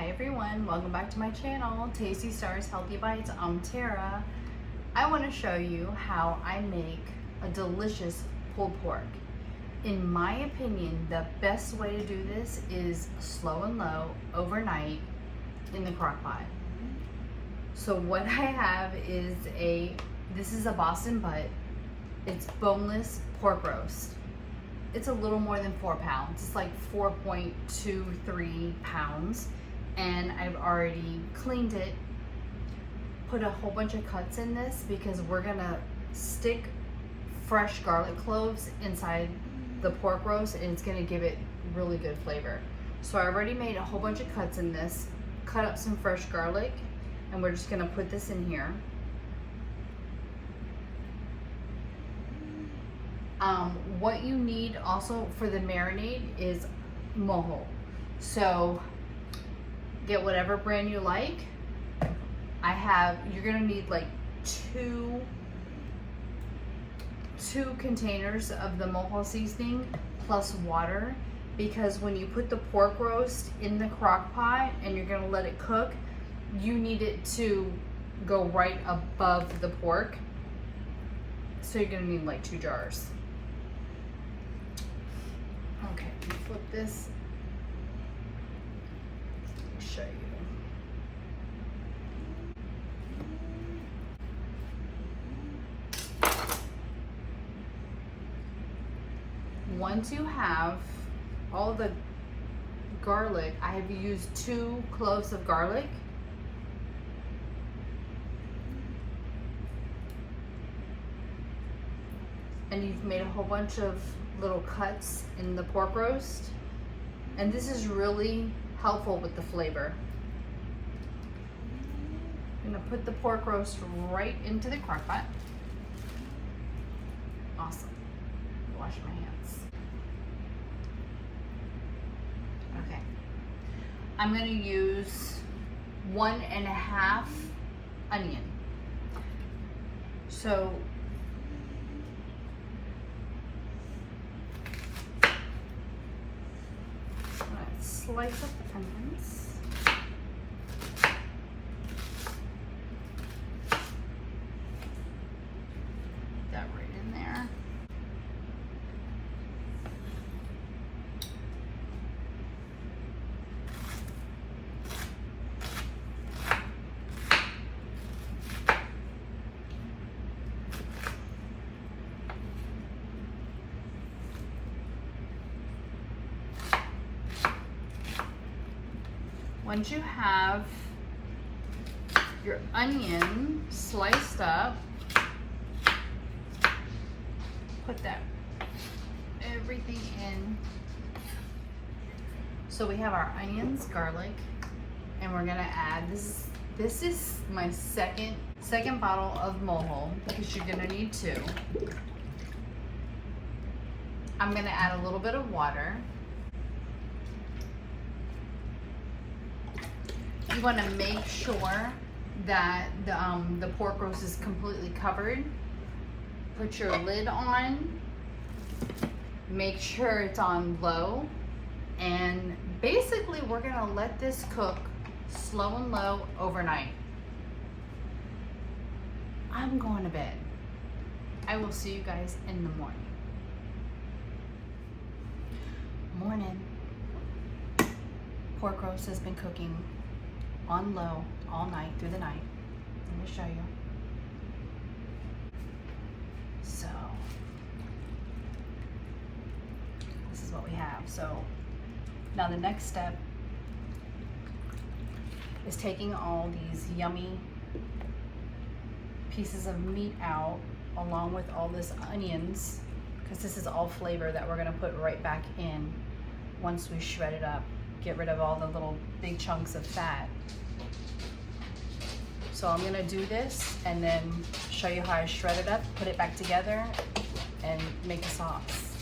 everyone, welcome back to my channel, Tasty Stars Healthy Bites. I'm Tara. I want to show you how I make a delicious pulled pork. In my opinion, the best way to do this is slow and low overnight in the crock pot. So what I have is this is a Boston butt. It's boneless pork roast. It's a little more than 4 pounds. It's like 4.23 pounds. And I've already cleaned it, put a whole bunch of cuts in this because we're gonna stick fresh garlic cloves inside the pork roast and it's gonna give it really good flavor. So I already made a whole bunch of cuts in this, cut up some fresh garlic, and we're just gonna put this in here. What you need also for the marinade is mojo. So get whatever brand you like. You're gonna need like two containers of the mojo seasoning plus water, because when you put the pork roast in the crock pot and you're gonna let it cook, you need it to go right above the pork. So you're gonna need like 2 jars. Okay, flip this. Let me show you. Once you have all the garlic, I have used 2 cloves of garlic. And you've made a whole bunch of little cuts in the pork roast. And this is really helpful with the flavor. I'm gonna put the pork roast right into the crock pot. Awesome. Wash my hands. Okay. I'm gonna use 1.5 onion. So slice up the onions. Put that right in there. Once you have your onion sliced up, put everything in. So we have our onions, garlic, and we're gonna add this is my second bottle of mojo because you're gonna need 2. I'm gonna add a little bit of water. You want to make sure that the pork roast is completely covered. Put your lid on. Make sure it's on low. And basically we're going to let this cook slow and low overnight. I'm going to bed. I will see you guys in the morning. Morning. Pork roast has been cooking on low all night through the night. Let me show you. So this is what we have. So now the next step is taking all these yummy pieces of meat out along with all this onions, because this is all flavor that we're going to put right back in once we shred it up. Get rid of all the little big chunks of fat. So I'm gonna do this and then show you how I shred it up, put it back together, and make a sauce.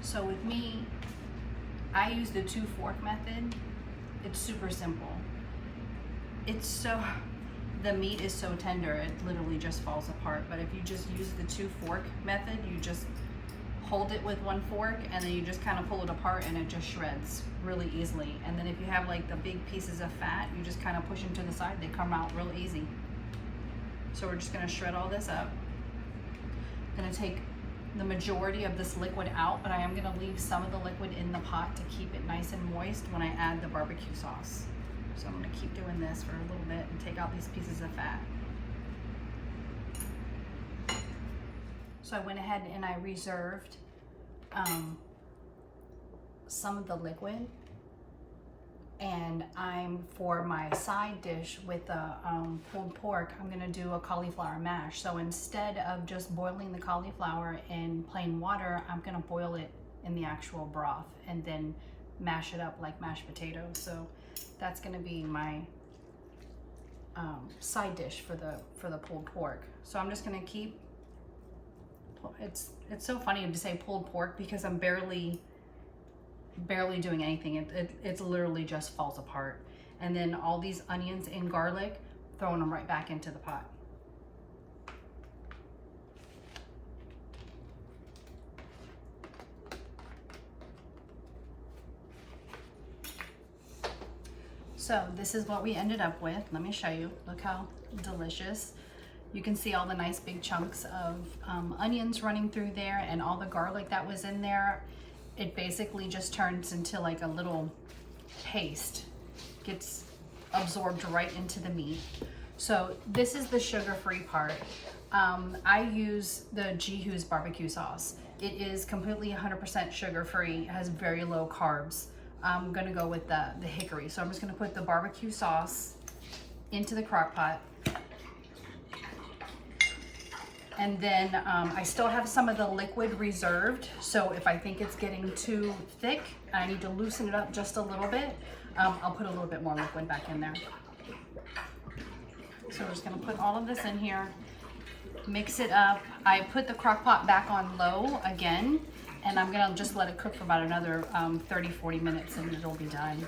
So with me, I use the 2-fork method. It's super simple. The meat is so tender, it literally just falls apart. But if you just use the 2-fork method, you just hold it with one fork, and then you just kind of pull it apart and it just shreds really easily. And then if you have like the big pieces of fat, you just kind of push them to the side, they come out real easy. So we're just gonna shred all this up. I'm gonna take the majority of this liquid out, but I am gonna leave some of the liquid in the pot to keep it nice and moist when I add the barbecue sauce. So I'm gonna keep doing this for a little bit and take out these pieces of fat. So I went ahead and I reserved some of the liquid, and for my side dish with the pulled pork, I'm gonna do a cauliflower mash. So instead of just boiling the cauliflower in plain water, I'm gonna boil it in the actual broth and then mash it up like mashed potatoes. So that's gonna be my side dish for the pulled pork. So I'm just gonna keep, it's so funny to say pulled pork because I'm barely doing anything. It literally just falls apart. And then all these onions and garlic, throwing them right back into the pot. So this is what we ended up with. Let me show you. Look how delicious. You can see all the nice big chunks of onions running through there and all the garlic that was in there. It basically just turns into like a little paste. Gets absorbed right into the meat. So this is the sugar-free part. I use the Hughes barbecue sauce. It is completely 100% sugar-free. It has very low carbs. I'm gonna go with the hickory. So I'm just gonna put the barbecue sauce into the crock pot. And then I still have some of the liquid reserved. So if I think it's getting too thick, I need to loosen it up just a little bit, I'll put a little bit more liquid back in there. So we're just gonna put all of this in here, mix it up. I put the crock pot back on low again, and I'm gonna just let it cook for about another 30-40 minutes and it'll be done.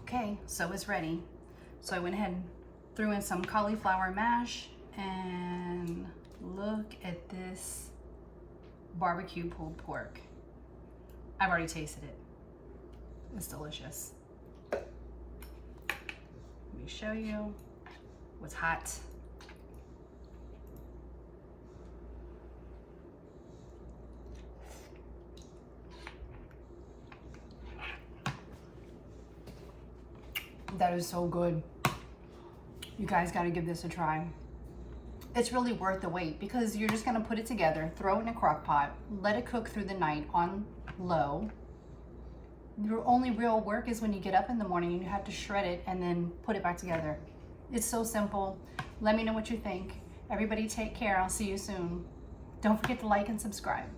Okay, so it's ready. So I went ahead and threw in some cauliflower mash, and look at this barbecue pulled pork. I've already tasted it. It's delicious. Let me show you what's hot. That is so good. You guys gotta give this a try. It's really worth the wait because you're just gonna put it together, throw it in a crock pot, let it cook through the night on low. Your only real work is when you get up in the morning and you have to shred it and then put it back together. It's so simple. Let me know what you think. Everybody take care. I'll see you soon. Don't forget to like and subscribe.